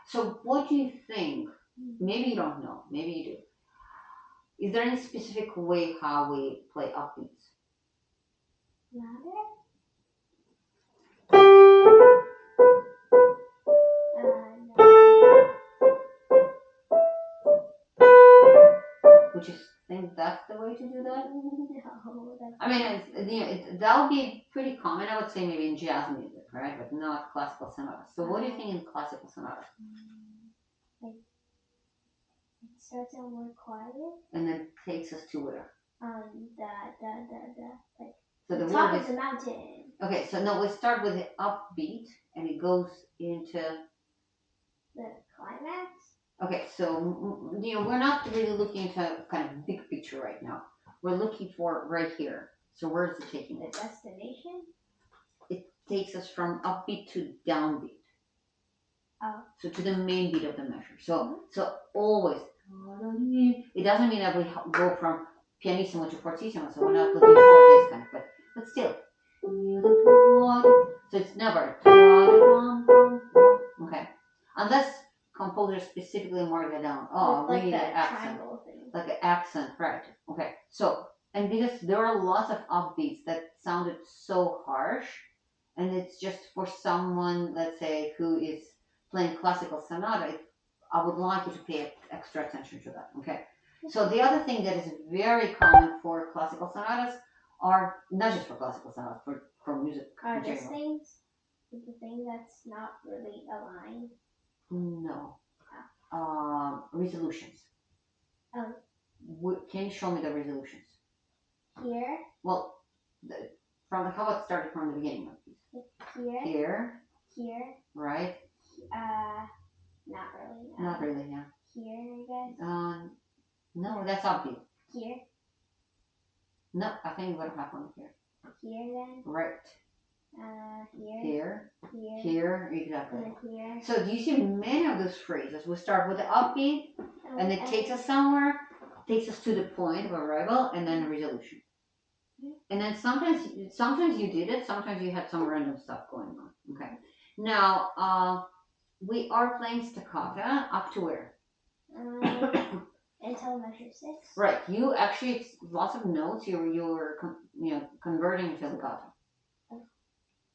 So what do you think? Maybe you don't know. Maybe you do. Is there any specific way how we play upbeats? Louder? Would you think that's the way to do that? No, that's I mean, that would be pretty common. I would say maybe in jazz music, right? But not classical sonatas. So what do you think in classical sonatas? like it starts out more quiet. And then takes us to where? Like So the the top word of is the mountain. okay. So no, we start with the upbeat, and it goes into The climax. okay. So we're not really looking into kind of big picture right now. We're looking for right here. So where is it taking The us? destination. It takes us from upbeat to downbeat. Oh. So to the main beat of the measure. So always. It doesn't mean that we go from pianissimo to fortissimo. So we're not looking for this kind of, but still. So it's never. Okay. Unless composers specifically mark it down. Oh, like we need that an accent. triangle thing. Like an accent, right? Okay. So, and because there are lots of upbeats that sounded so harsh, and it's just for someone, let's say, who is playing classical sonata, I would like you to pay extra attention to that. Okay. So the other thing that is very common for classical sonatas are not just for classical sonatas, for music Are in these general. things the thing that's not really aligned? No. Resolutions. Oh. Can you show me the resolutions? Here. Well, from how about started from the beginning, please? Here. Here. Right. Not really. Not really. Yeah. Here, I guess. No, that's upbeat. Here. No, I think we're gonna have one here. Here then. Right. Here. Here, exactly. And then here. So do you see many of those phrases? We start with the upbeat, and it takes us somewhere, takes us to the point of arrival, and then resolution. And then sometimes you did it, sometimes you had some random stuff going on. Okay. Now, we are playing staccato up to where? Until measure 6. Right. You actually lots of notes. You're converting into legato.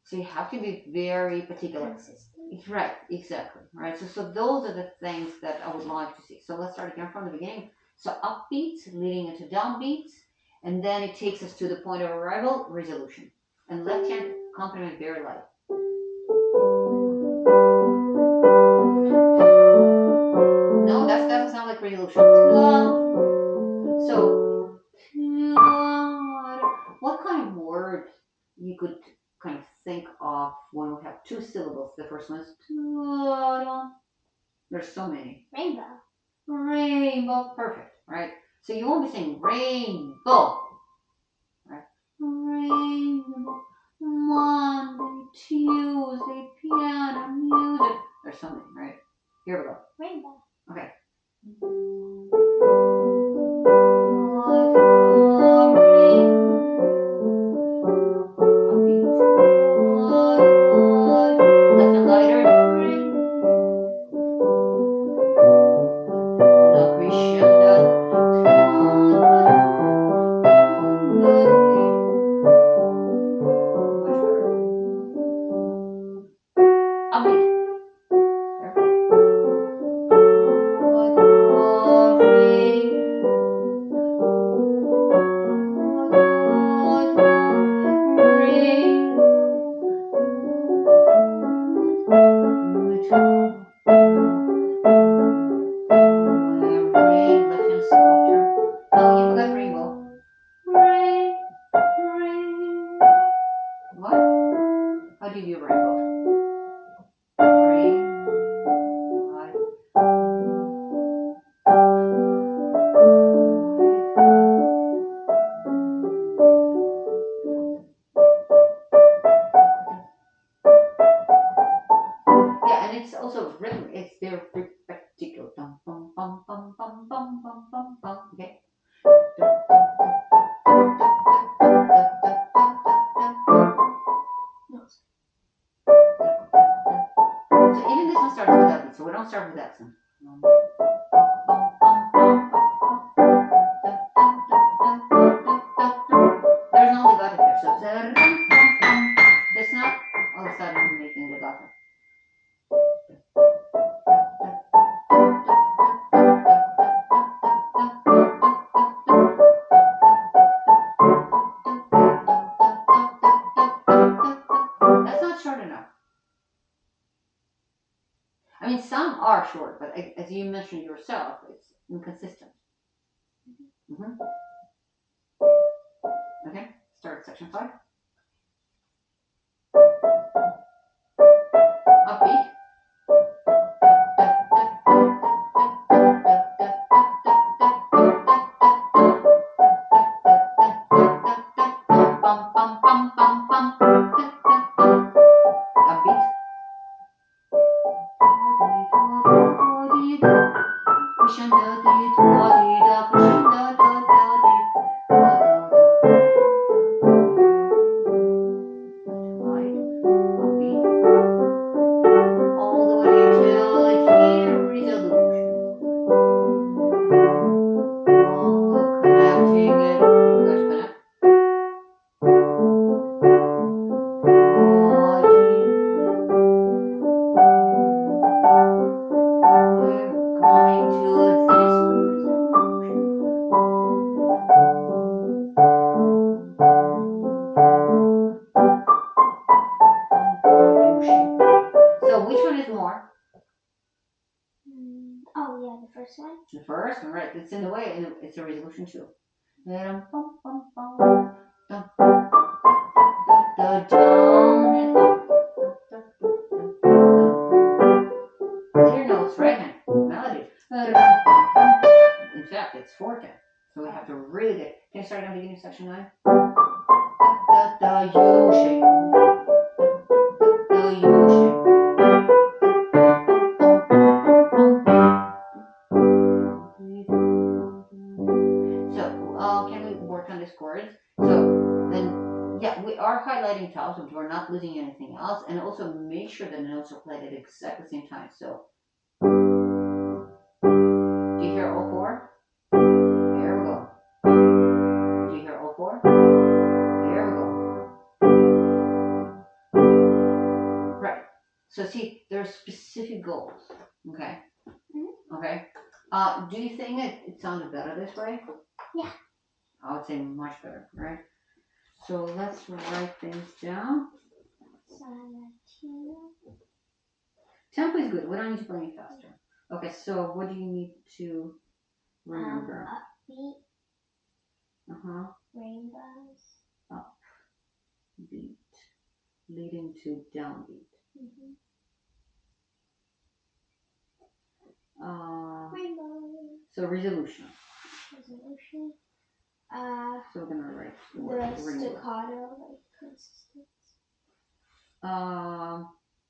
So you have to be very particular. Consistent. Right. Exactly. Right. So those are the things that I would like to see. So let's start again from the beginning. So upbeats leading into downbeats, and then it takes us to the point of arrival, resolution, and left hand accompaniment very light. No, that doesn't sound like resolution. So, what kind of word you could kind of think of when we have two syllables? The first one is there's so many. Rainbow. Rainbow, perfect, right? So you won't be saying rainbow, right? Rainbow, Monday, Tuesday, piano, music. There's so many, right? Here we go. Rainbow. Okay. How do you view rainbow? Yeah, and it's also written. It's very particular. Bum, bum, bum, bum, bum, bum, bum, bum, bum. Okay. So even this one starts starts with that beat, so we don't start with that soon. There's no legato here, so it's not all of a sudden making legato. That's not short enough. I mean, some are short, but as you mentioned yourself, it's inconsistent. Mm-hmm. Okay, start section 5. Upbeat. Upbeat. All the way till here, resolution. Oh, connecting it. You got to connect. We're coming to this resolution. So which one is more? Oh yeah, the first one. The first one, right? It's in the way, and it's a resolution too. Down and up. Clear notes, right hand melody. In fact, it's 4/10, so we have to really get. Can you start on the beginning of section 9? The U shape. The U shape. So, can we work on these chords? So then, yeah, we are highlighting tops, but we're not losing anything else, and also make sure the notes are played at exactly the same time. So, do you hear all 4? Here we go. Do you hear all 4? Here we go. Right. So see, there's specific goals. Okay. Okay. Do you think it sounded better this way? Yeah. I would say much better, right? So let's write things down. Tempo is good. We don't need to play any faster. Okay, so what do you need to remember? Upbeat. Rainbows. Upbeat. Leading to downbeat. Rainbows. So resolution. Resolution. So we're gonna write the staccato, like consistent.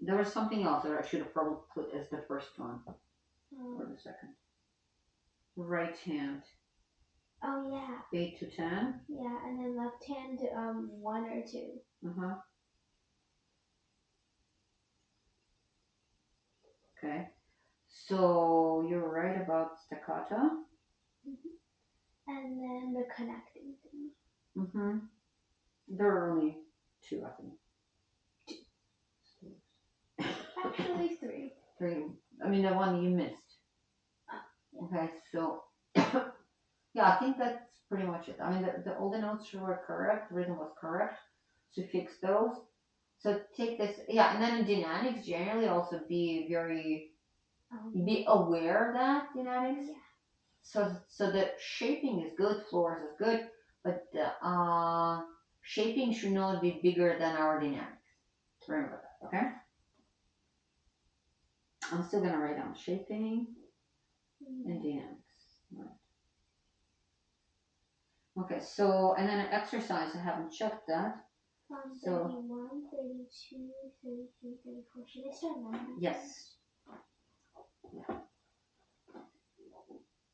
There was something else that I should have probably put as the first one or the second. Right hand. Oh yeah. 8 to 10. Yeah, and then left hand 1 or 2. Okay. So you're right about staccato. And then the connecting thing. There are only 2, I think. Actually 3. 3. I mean, the one you missed. Yeah. Okay, so yeah, I think that's pretty much it. I mean, all the notes were correct, the rhythm was correct. So fix those. So take this, yeah, and then in dynamics, generally also be very, be aware of that dynamics. Yeah. So the shaping is good, floors is good, but the shaping should not be bigger than our dynamics. Remember that, okay? I'm still gonna write down shaping and dynamics. Right. Okay, so and then an exercise, I haven't checked that. 31, 32, 33, 34. Should I start now? Yes.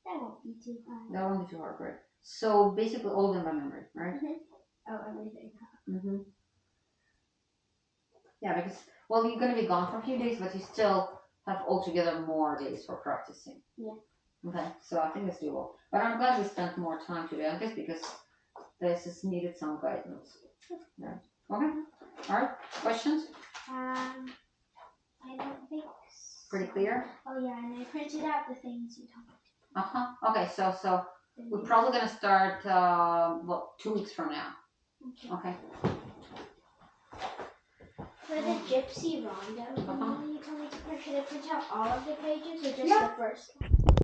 That won't be too hard. That won't be too hard, right? So basically all of them by memory, right? Oh, everything. Yeah, because, well, you're going to be gone for a few days, but you still have altogether more days for practicing. Yeah. Okay, so I think it's doable. But I'm glad we spent more time today on this because this is needed some guidance. Yeah. Okay. All right. Questions? I don't think so. Pretty clear? Oh yeah, and I printed out the things you told me. Okay, so we're probably gonna start 2 weeks from now. Okay. For the gypsy rondo, you told me to print, should I print out all of the pages or just Yeah. the first one?